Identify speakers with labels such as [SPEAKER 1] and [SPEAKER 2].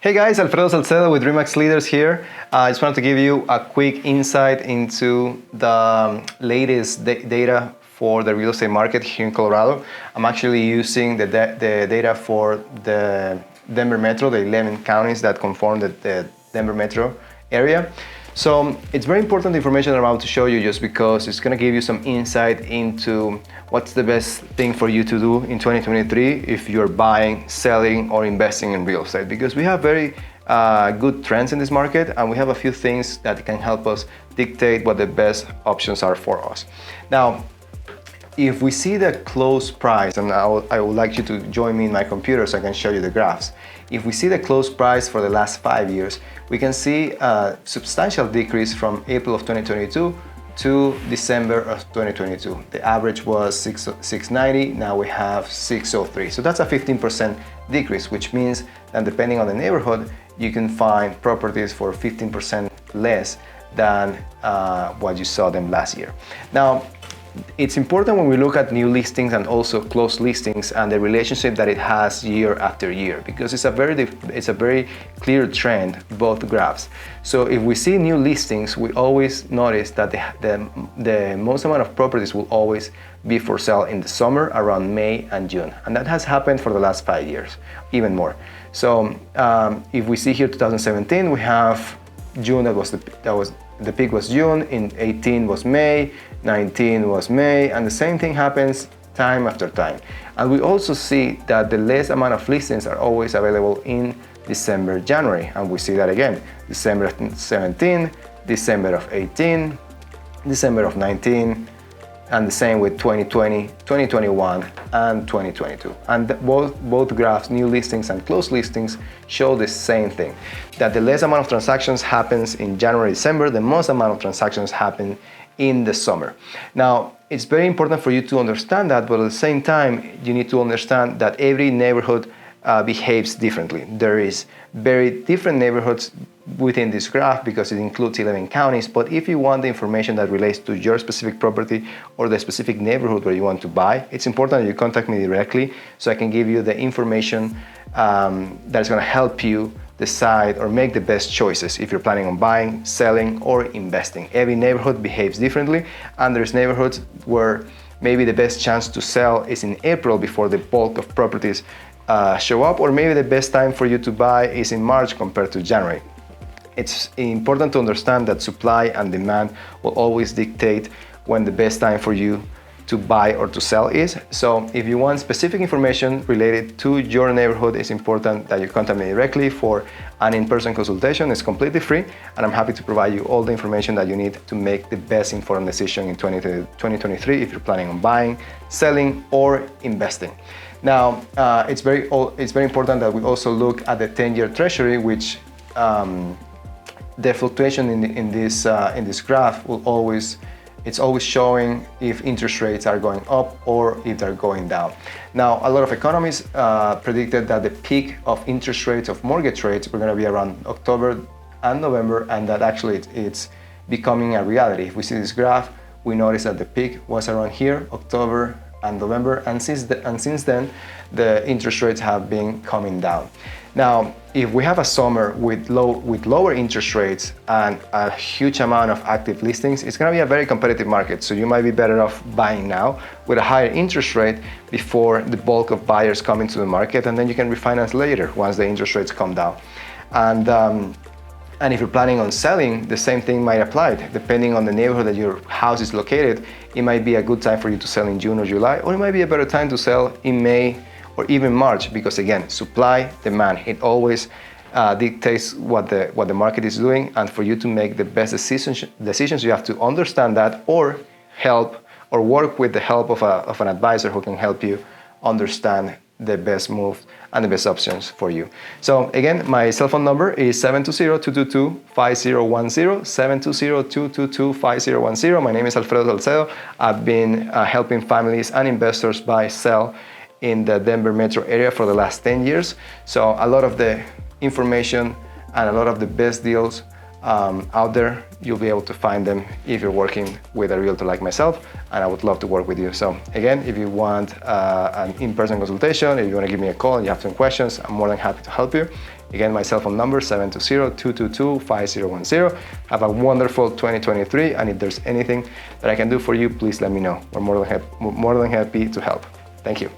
[SPEAKER 1] Hey guys, Alfredo Salcedo with Remax Leaders here. I just wanted to give you a quick insight into the latest data for the real estate market here in Colorado. I'm actually using the data for the Denver Metro, the 11 counties that conform the Denver Metro area. So it's very important information I'm about to show you just because it's going to give you some insight into what's the best thing for you to do in 2023 if you're buying, selling, or investing in real estate. Because we have very good trends in this market, and we have a few things that can help us dictate what the best options are for us. Now, if we see the close price, and I would like you to join me in my computer so I can show you the graphs. If we see the close price for the last 5 years, we can see a substantial decrease from April of 2022 to December of 2022. The average was 690, now we have 603. So that's a 15% decrease, which means that depending on the neighborhood, you can find properties for 15% less than what you saw them last year. Now, it's important when we look at new listings and also closed listings and the relationship that it has year after year, because it's a very clear trend, both graphs. So if we see new listings, we always notice that the most amount of properties will always be for sale in the summer around May and June, and that has happened for the last 5 years, even more. So if we see here 2017, we have June, the peak was June, in 18 was May, 19 was May, and the same thing happens time after time. And we also see that the less amount of listings are always available in December, January, and we see that again, December of 17, December of 18, December of 19, and the same with 2020, 2021, and 2022. And both graphs, new listings and closed listings, show the same thing, that the less amount of transactions happens in January, December, the most amount of transactions happen in the summer. Now, it's very important for you to understand that, but at the same time, you need to understand that every neighborhood behaves differently. There is very different neighborhoods within this graph because it includes 11 counties, but if you want the information that relates to your specific property or the specific neighborhood where you want to buy, it's important that you contact me directly so I can give you the information that is going to help you decide or make the best choices if you're planning on buying, selling, or investing. Every neighborhood behaves differently, and there's neighborhoods where maybe the best chance to sell is in April before the bulk of properties show up, or maybe the best time for you to buy is in March compared to January. It's important to understand that supply and demand will always dictate when the best time for you to buy or to sell is. So if you want specific information related to your neighborhood, it's important that you contact me directly for an in-person consultation. It's completely free, and I'm happy to provide you all the information that you need to make the best informed decision in 2023 if you're planning on buying, selling, or investing. Now, it's very important that we also look at the 10-year Treasury, which the fluctuation in this graph it's always showing if interest rates are going up or if they're going down. Now, a lot of economists predicted that the peak of interest rates, of mortgage rates, were going to be around October and November, and that actually it's becoming a reality. If we see this graph, we notice that the peak was around here, October and November, and since then, the interest rates have been coming down. Now, if we have a summer with lower interest rates and a huge amount of active listings, it's going to be a very competitive market. So you might be better off buying now with a higher interest rate before the bulk of buyers come into the market, and then you can refinance later once the interest rates come down. And if you're planning on selling, the same thing might apply. Depending on the neighborhood that your house is located, it might be a good time for you to sell in June or July, or it might be a better time to sell in May or even March, because again, supply, demand, it always dictates what the market is doing, and for you to make the best decisions, you have to understand that, or work with the help of an advisor who can help you understand the best move and the best options for you. So again, my cell phone number is 720-222-5010, 720-222-5010. My name is Alfredo Salcedo. I've been helping families and investors buy, sell in the Denver metro area for the last 10 years. So a lot of the information and a lot of the best deals out there, you'll be able to find them if you're working with a realtor like myself, and I would love to work with you. So again, if you want an in-person consultation, if you want to give me a call and you have some questions, I'm more than happy to help you. Again, my cell phone number, 720-222-5010. Have a wonderful 2023, and if there's anything that I can do for you, please let me know. We're more than happy to help. Thank you.